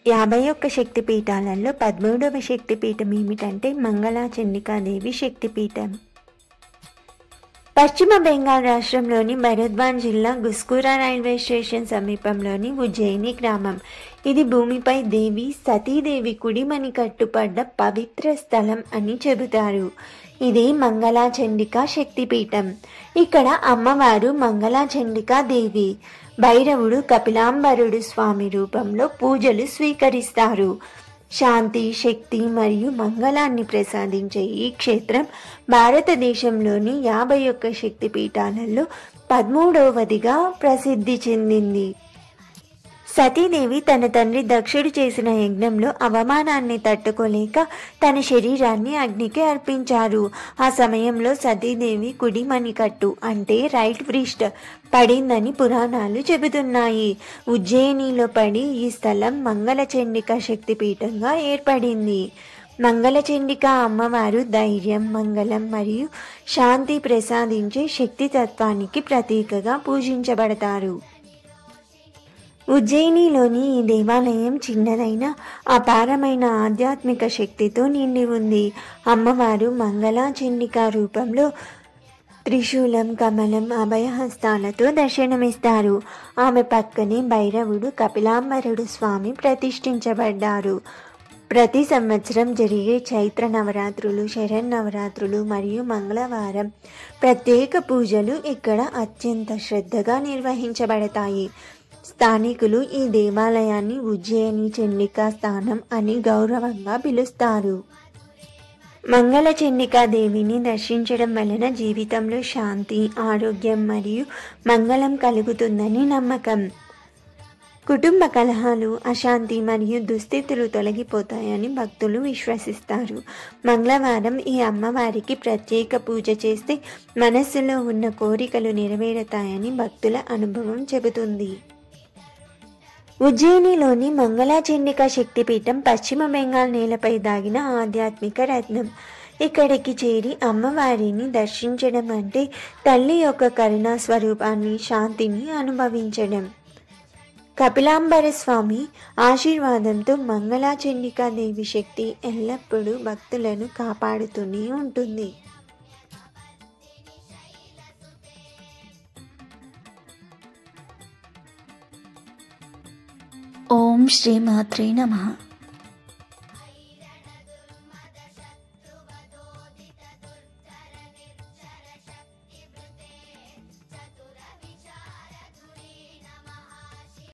51 శక్తిపీఠాలలో 13వ శక్తిపీఠం ఏమిటంటే మంగళాచండికాదేవి శక్తిపీఠం. పశ్చిమ బెంగాల్ రాష్ట్రంలోని భరద్వాన్ జిల్లా గుస్కూరా రైల్వే స్టేషన్ సమీపంలోని ఉజ్జయిని గ్రామం. ఇది భూమిపై దేవి సతీదేవి కుడిమని కట్టుపడ్డ పవిత్ర స్థలం అని చెబుతారు. ఇది మంగళాచండికా శక్తిపీఠం. ఇక్కడ అమ్మవారు మంగళాచండికా దేవి, భైరవుడు కపిలాంబరుడు స్వామి రూపంలో పూజలు స్వీకరిస్తారు. శాంతి, శక్తి మరియు మంగళాన్ని ప్రసాదించే ఈ క్షేత్రం భారతదేశంలోని 51 శక్తిపీఠాలలో 13వదిగా ప్రసిద్ధి చెందింది. సతీదేవి తన తండ్రి దక్షుడు చేసిన యజ్ఞంలో అవమానాన్ని తట్టుకోలేక తన శరీరాన్ని అగ్నికి అర్పించారు. ఆ సమయంలో సతీదేవి కుడి మణికట్టు అంటే రైట్ వ్రిస్ట్ పడిందని పురాణాలు చెబుతున్నాయి. ఉజ్జయినిలో పడి ఈ స్థలం మంగళచండిక శక్తిపీఠంగా ఏర్పడింది. మంగళచండిక అమ్మవారు ధైర్యం, మంగళం మరియు శాంతి ప్రసాదించే శక్తి తత్వానికి ప్రతీకగా పూజించబడతారు. ఉజ్జయినిలోని ఈ దేవాలయం చిన్నదైన అపారమైన ఆధ్యాత్మిక శక్తితో నిండి ఉంది. అమ్మవారు మంగళాచండికా రూపంలో త్రిశూలం, కమలం, అభయహస్తాలతో దర్శనమిస్తారు. ఆమె పక్కనే భైరవుడు కపిలాంబరుడు స్వామి ప్రతిష్ఠించబడ్డారు. ప్రతి సంవత్సరం జరిగే చైత్ర నవరాత్రులు, శరన్నవరాత్రులు మరియు మంగళవారం ప్రత్యేక పూజలు ఇక్కడ అత్యంత శ్రద్ధగా నిర్వహించబడతాయి. స్థానికులు ఈ దేవాలయాన్ని ఉజ్జయిని చండికా స్థానం అని గౌరవంగా పిలుస్తారు. మంగళచండికా దేవిని దర్శించడం వలన జీవితంలో శాంతి, ఆరోగ్యం మరియు మంగళం కలుగుతుందని నమ్మకం. కుటుంబ కలహాలు, అశాంతి మరియు దుస్థితులు తొలగిపోతాయని భక్తులు విశ్వసిస్తారు. మంగళవారం ఈ అమ్మవారికి ప్రత్యేక పూజ చేస్తే మనస్సులో ఉన్న కోరికలు నెరవేరుతాయని భక్తుల అనుభవం చెబుతుంది. ఉజ్జయినిలోని మంగళాచండికా శక్తిపీఠం పశ్చిమ బెంగాల్ నేలపై దాగిన ఆధ్యాత్మిక రత్నం. ఇక్కడికి చేరి అమ్మవారిని దర్శించడం అంటే తల్లి యొక్క కరుణా స్వరూపాన్ని, శాంతిని అనుభవించడం. కపిలాంబర స్వామి ఆశీర్వాదంతో మంగళాచండికా దేవి శక్తి ఎల్లప్పుడూ భక్తులను కాపాడుతూనే ఉంటుంది. ఓం శ్రీ మాత్రే నమః.